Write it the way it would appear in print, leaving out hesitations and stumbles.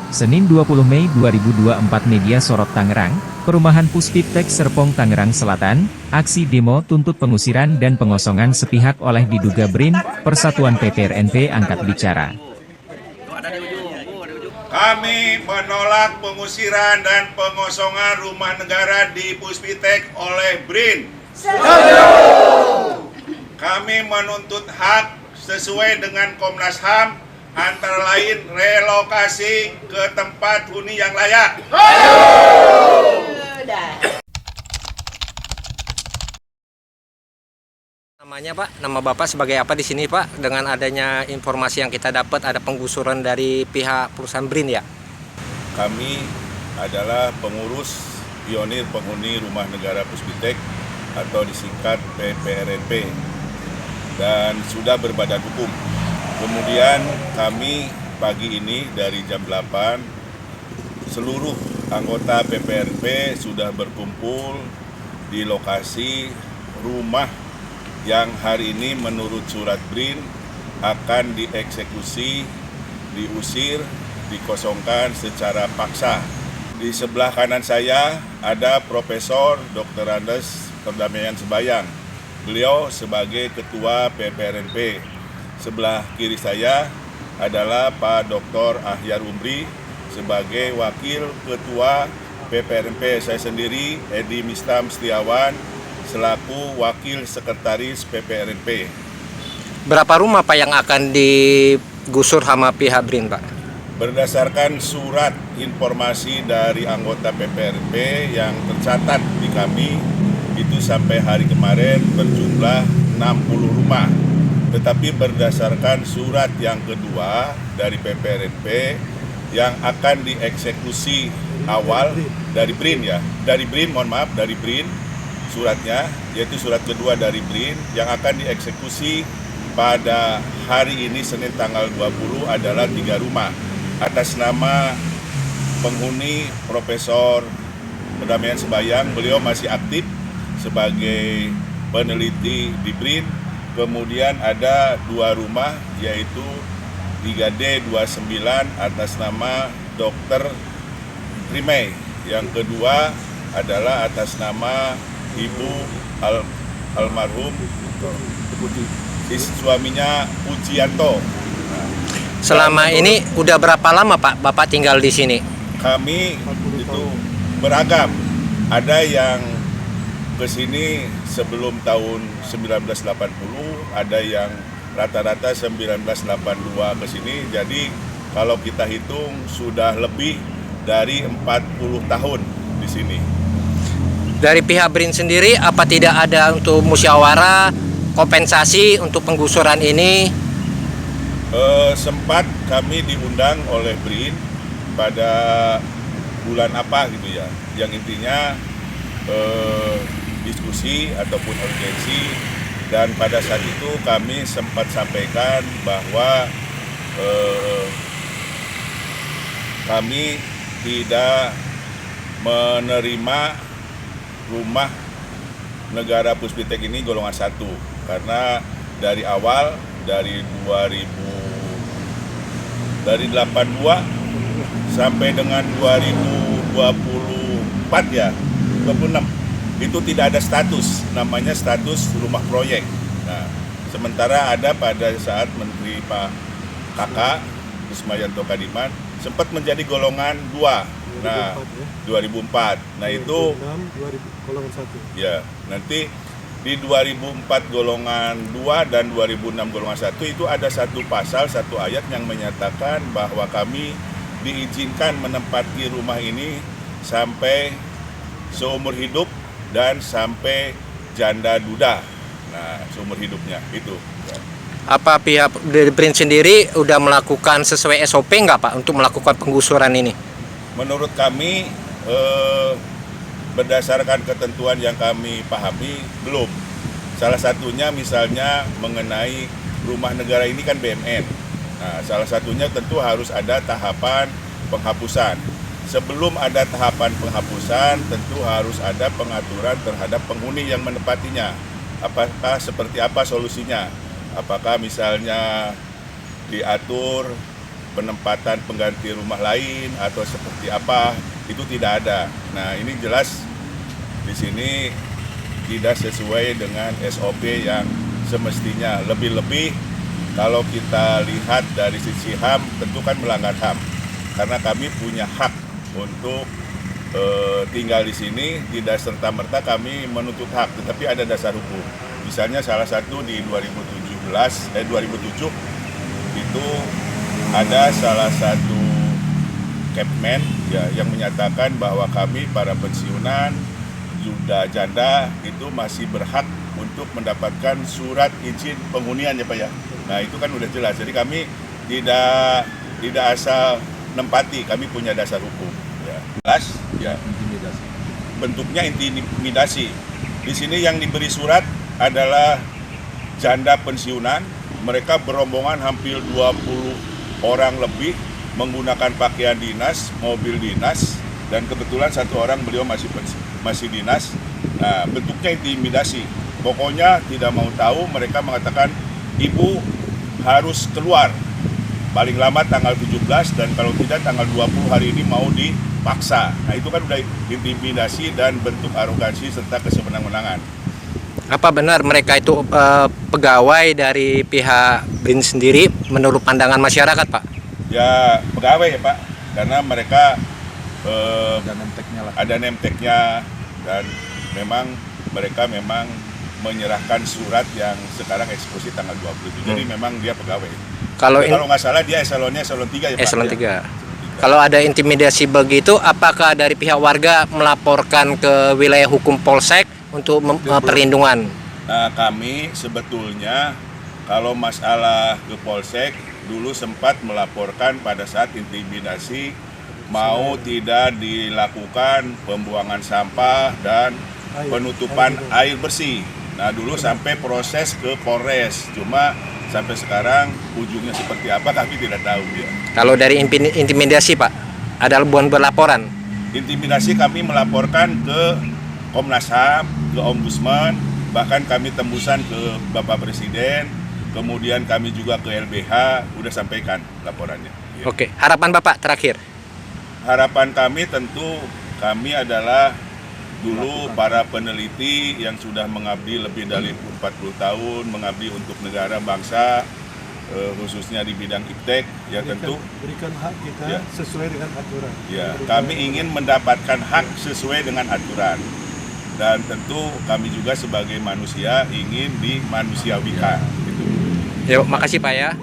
Senin 20 Mei 2024 Media Sorot Tangerang, Perumahan Puspitek Serpong Tangerang Selatan, aksi demo tuntut pengusiran dan pengosongan sepihak oleh diduga BRIN, Persatuan PPRNP angkat bicara. Kami menolak pengusiran dan pengosongan rumah negara di Puspitek oleh BRIN. Kami menuntut hak sesuai dengan Komnas HAM, antara lain relokasi ke tempat huni yang layak. Namanya Pak, nama Bapak sebagai apa di sini Pak? Dengan adanya informasi yang kita dapat ada penggusuran dari pihak perusahaan BRIN ya? Kami adalah pengurus pionir penghuni rumah negara Puspitek atau disingkat PPRNP dan sudah berbadan hukum. Kemudian kami pagi ini dari jam 8 seluruh anggota PPRNP sudah berkumpul di lokasi rumah yang hari ini menurut surat BRIN akan dieksekusi, diusir, dikosongkan secara paksa. Di sebelah kanan saya ada Profesor Dr. Andes Perdamaian Sembayang. Beliau sebagai Ketua PPRNP. Sebelah kiri saya adalah Pak Dr. Ahyar Umri sebagai Wakil Ketua PPRNP. Saya sendiri, Edi Mistam Setiawan, selaku Wakil Sekretaris PPRNP. Berapa rumah Pak yang akan digusur sama pihak BRIN Pak? Berdasarkan surat informasi dari anggota PPRNP yang tercatat di kami, itu sampai hari kemarin berjumlah 60 rumah. Tetapi berdasarkan surat yang kedua dari PPRNP yang akan dieksekusi awal dari BRIN ya, dari BRIN suratnya, yaitu surat kedua dari BRIN yang akan dieksekusi pada hari ini Senin tanggal 20 adalah 3 rumah atas nama penghuni Profesor Perdamaian Sembayang. Beliau masih aktif sebagai peneliti di BRIN. Kemudian ada 2 rumah yaitu 3D29 atas nama Dr. Trimei. Yang kedua adalah atas nama Ibu almarhum suaminya Pujianto. Selama ini udah berapa lama Pak Bapak tinggal di sini? Kami itu beragam. Ada yang ke sini sebelum tahun 1980, ada yang rata-rata 1982 ke sini. Jadi kalau kita hitung sudah lebih dari 40 tahun di sini. Dari pihak BRIN sendiri apa tidak ada untuk musyawarah kompensasi untuk penggusuran ini? Sempat kami diundang oleh BRIN pada bulan apa gitu ya, yang intinya diskusi ataupun urgensi, dan pada saat itu kami sempat sampaikan bahwa kami tidak menerima rumah negara Puspitek ini golongan 1 karena dari awal dari 82 sampai dengan 2024 ya 26 itu tidak ada status, namanya status rumah proyek. Nah, sementara ada pada saat Menteri Pak Kakak Ismayanto Kadiman sempat menjadi golongan 2. Nah, 2004. Nah, itu 2006 golongan 1. Ya, nanti di 2004 golongan 2 dan 2006 golongan 1 itu ada satu pasal, satu ayat yang menyatakan bahwa kami diizinkan menempati rumah ini sampai seumur hidup dan sampai janda duda. Nah, seumur hidupnya itu. Apa pihak dari BRIN sendiri udah melakukan sesuai SOP nggak Pak untuk melakukan penggusuran ini? Menurut kami berdasarkan ketentuan yang kami pahami belum. Salah satunya misalnya mengenai rumah negara ini kan BMN. Nah, salah satunya tentu harus ada tahapan penghapusan. Sebelum ada tahapan penghapusan, tentu harus ada pengaturan terhadap penghuni yang menempatinya. Apakah seperti apa solusinya? Apakah misalnya diatur penempatan pengganti rumah lain atau seperti apa, itu tidak ada. Nah, ini jelas di sini tidak sesuai dengan SOP yang semestinya. Lebih-lebih kalau kita lihat dari sisi HAM, tentu kan melanggar HAM. Karena kami punya hak untuk tinggal di sini, tidak serta-merta kami menuntut hak, tetapi ada dasar hukum. Misalnya salah satu di 2007 itu ada salah satu Kepmen ya, yang menyatakan bahwa kami para pensiunan, duda janda itu masih berhak untuk mendapatkan surat izin penghunian ya Pak ya. Nah itu kan udah jelas, jadi kami tidak asal nempati, kami punya dasar hukum. Ya. Jelas ya. Bentuknya intimidasi. Di sini yang diberi surat adalah janda pensiunan. Mereka berombongan hampir 20 orang lebih menggunakan pakaian dinas, mobil dinas, dan kebetulan satu orang beliau masih dinas. Nah, bentuknya intimidasi. Pokoknya tidak mau tahu, mereka mengatakan ibu harus keluar paling lama tanggal 17 dan kalau tidak tanggal 20 hari ini mau dipaksa. Nah itu kan udah intimidasi dan bentuk arogansi serta kesewenang-wenangan. Apa benar mereka itu pegawai dari pihak BRIN sendiri menurut pandangan masyarakat, Pak? Ya pegawai ya Pak, karena mereka ada nemteknya dan memang mereka menyerahkan surat yang sekarang eksekusi tanggal 27. Jadi memang dia pegawai. Kalau nggak salah dia eselonnya eselon 3 ya Pak? Eselon 3. Kalau ada intimidasi begitu, apakah dari pihak warga melaporkan ke wilayah hukum Polsek untuk perlindungan? Nah, kami sebetulnya kalau masalah ke Polsek dulu sempat melaporkan pada saat intimidasi mau tidak dilakukan pembuangan sampah dan penutupan air bersih. Nah, dulu sampai proses ke Polres, cuma sampai sekarang ujungnya seperti apa kami tidak tahu ya. Kalau dari intimidasi Pak, ada berlaporan? Intimidasi kami melaporkan ke Komnas HAM, ke Ombudsman, bahkan kami tembusan ke Bapak Presiden, kemudian kami juga ke LBH, udah sampaikan laporannya. Ya. Oke, harapan Bapak terakhir? Harapan kami tentu kami adalah dulu para peneliti yang sudah mengabdi lebih dari 40 tahun, mengabdi untuk negara bangsa, khususnya di bidang iptek, ya tentu berikan hak kita ya, sesuai dengan aturan. Ya, kami ingin mendapatkan hak sesuai dengan aturan, dan tentu kami juga sebagai manusia ingin dimanusiawikan. Gitu. Yuk, makasih Pak ya.